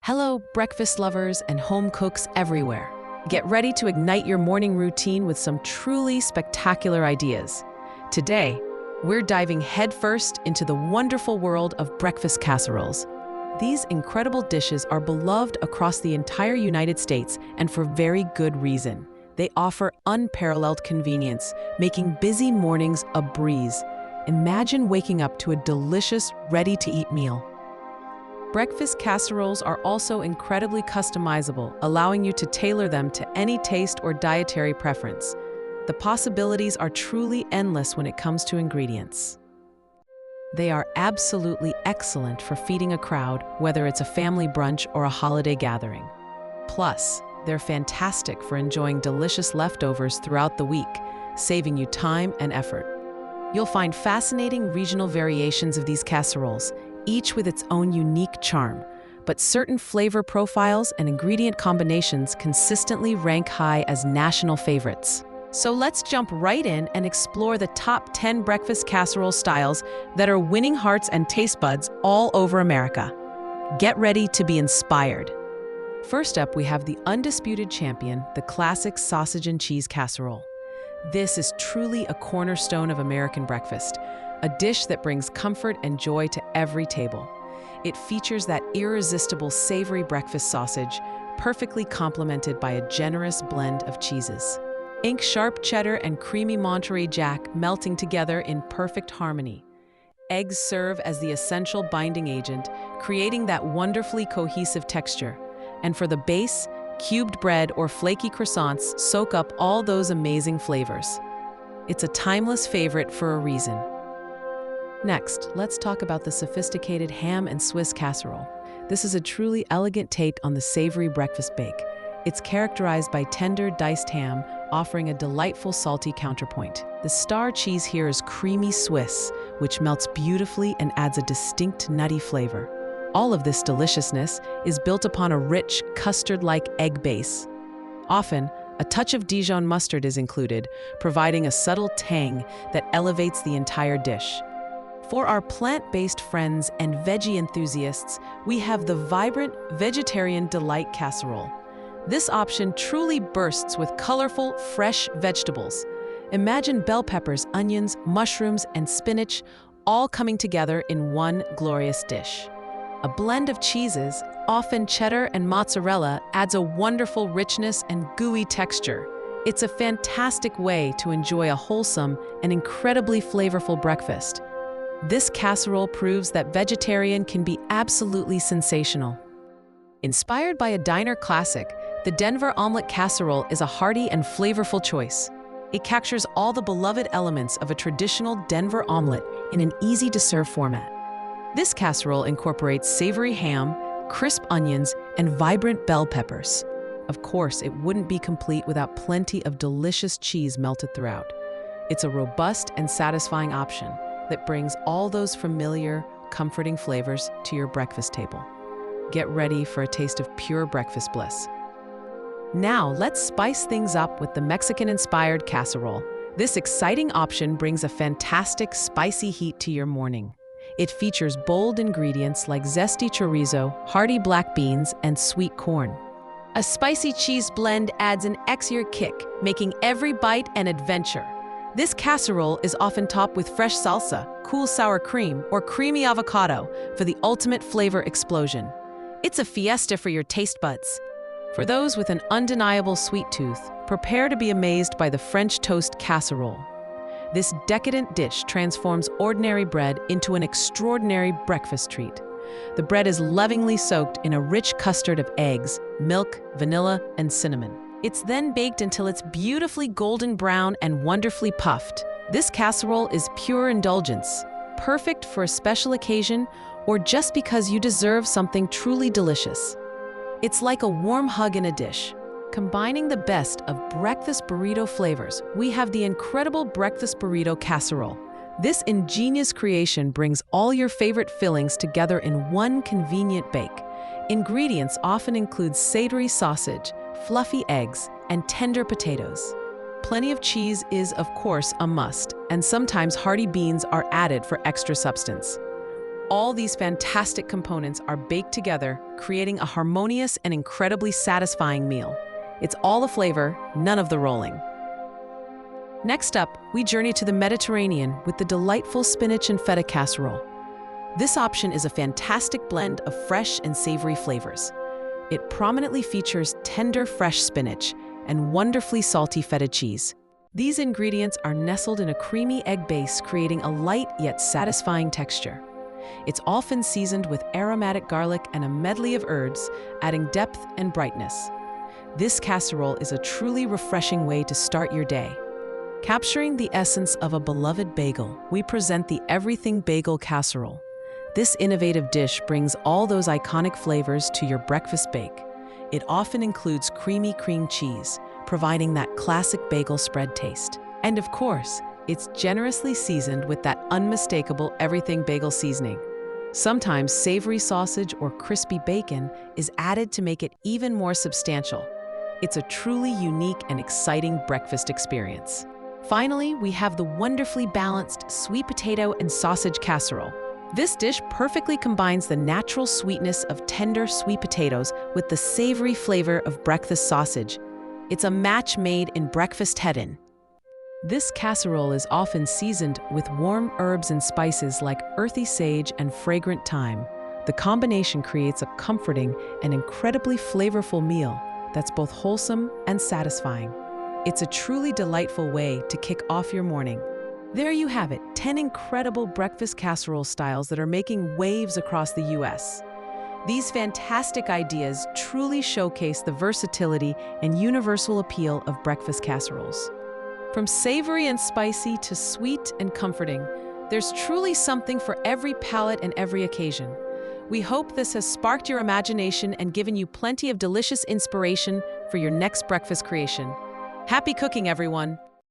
Hello, breakfast lovers and home cooks everywhere. Get ready to ignite your morning routine with some truly spectacular ideas. Today, we're diving headfirst into the wonderful world of breakfast casseroles. These incredible dishes are beloved across the entire United States, and for very good reason. They offer unparalleled convenience, making busy mornings a breeze. Imagine waking up to a delicious, ready-to-eat meal. Breakfast casseroles are also incredibly customizable, allowing you to tailor them to any taste or dietary preference. The possibilities are truly endless when it comes to ingredients. They are absolutely excellent for feeding a crowd, whether it's a family brunch or a holiday gathering. Plus, they're fantastic for enjoying delicious leftovers throughout the week, saving you time and effort. You'll find fascinating regional variations of these casseroles, each with its own unique charm, but certain flavor profiles and ingredient combinations consistently rank high as national favorites. So let's jump right in and explore the top 10 breakfast casserole styles that are winning hearts and taste buds all over America. Get ready to be inspired. First up, we have the undisputed champion, the classic sausage and cheese casserole. This is truly a cornerstone of American breakfast, a dish that brings comfort and joy to every table. It features that irresistible savory breakfast sausage, perfectly complemented by a generous blend of cheeses. Ink-sharp cheddar and creamy Monterey Jack melting together in perfect harmony. Eggs serve as the essential binding agent, creating that wonderfully cohesive texture. And for the base, cubed bread or flaky croissants soak up all those amazing flavors. It's a timeless favorite for a reason. Next, let's talk about the sophisticated ham and Swiss casserole. This is a truly elegant take on the savory breakfast bake. It's characterized by tender, diced ham, offering a delightful salty counterpoint. The star cheese here is creamy Swiss, which melts beautifully and adds a distinct nutty flavor. All of this deliciousness is built upon a rich, custard-like egg base. Often, a touch of Dijon mustard is included, providing a subtle tang that elevates the entire dish. For our plant-based friends and veggie enthusiasts, we have the vibrant Vegetarian Delight Casserole. This option truly bursts with colorful, fresh vegetables. Imagine bell peppers, onions, mushrooms, and spinach all coming together in one glorious dish. A blend of cheeses, often cheddar and mozzarella, adds a wonderful richness and gooey texture. It's a fantastic way to enjoy a wholesome and incredibly flavorful breakfast. This casserole proves that vegetarian can be absolutely sensational. Inspired by a diner classic, the Denver omelet casserole is a hearty and flavorful choice. It captures all the beloved elements of a traditional Denver omelet in an easy-to-serve format. This casserole incorporates savory ham, crisp onions, and vibrant bell peppers. Of course, it wouldn't be complete without plenty of delicious cheese melted throughout. It's a robust and satisfying option that brings all those familiar, comforting flavors to your breakfast table. Get ready for a taste of pure breakfast bliss. Now, let's spice things up with the Mexican-inspired casserole. This exciting option brings a fantastic, spicy heat to your morning. It features bold ingredients like zesty chorizo, hearty black beans, and sweet corn. A spicy cheese blend adds an extra kick, making every bite an adventure. This casserole is often topped with fresh salsa, cool sour cream, or creamy avocado for the ultimate flavor explosion. It's a fiesta for your taste buds. For those with an undeniable sweet tooth, prepare to be amazed by the French toast casserole. This decadent dish transforms ordinary bread into an extraordinary breakfast treat. The bread is lovingly soaked in a rich custard of eggs, milk, vanilla, and cinnamon. It's then baked until it's beautifully golden brown and wonderfully puffed. This casserole is pure indulgence, perfect for a special occasion or just because you deserve something truly delicious. It's like a warm hug in a dish. Combining the best of breakfast burrito flavors, we have the incredible breakfast burrito casserole. This ingenious creation brings all your favorite fillings together in one convenient bake. Ingredients often include savory sausage, fluffy eggs, and tender potatoes. Plenty of cheese is, of course, a must, and sometimes hearty beans are added for extra substance. all these fantastic components are baked together, creating a harmonious and incredibly satisfying meal. It's all the flavor, none of the rolling. Next up, we journey to the Mediterranean with the delightful spinach and feta casserole. This option is a fantastic blend of fresh and savory flavors. It prominently features tender fresh spinach and wonderfully salty feta cheese. These ingredients are nestled in a creamy egg base, creating a light yet satisfying texture. It's often seasoned with aromatic garlic and a medley of herbs, adding depth and brightness. This casserole is a truly refreshing way to start your day. Capturing the essence of a beloved bagel, we present the Everything Bagel Casserole. This innovative dish brings all those iconic flavors to your breakfast bake. It often includes creamy cream cheese, providing that classic bagel spread taste. And of course, it's generously seasoned with that unmistakable Everything Bagel seasoning. Sometimes savory sausage or crispy bacon is added to make it even more substantial. It's a truly unique and exciting breakfast experience. Finally, we have the wonderfully balanced sweet potato and sausage casserole. This dish perfectly combines the natural sweetness of tender sweet potatoes with the savory flavor of breakfast sausage. It's a match made in breakfast heaven. This casserole is often seasoned with warm herbs and spices like earthy sage and fragrant thyme. The combination creates a comforting and incredibly flavorful meal that's both wholesome and satisfying. It's a truly delightful way to kick off your morning. There you have it, 10 incredible breakfast casserole styles that are making waves across the US. These fantastic ideas truly showcase the versatility and universal appeal of breakfast casseroles. From savory and spicy to sweet and comforting, there's truly something for every palate and every occasion. We hope this has sparked your imagination and given you plenty of delicious inspiration for your next breakfast creation. Happy cooking, everyone!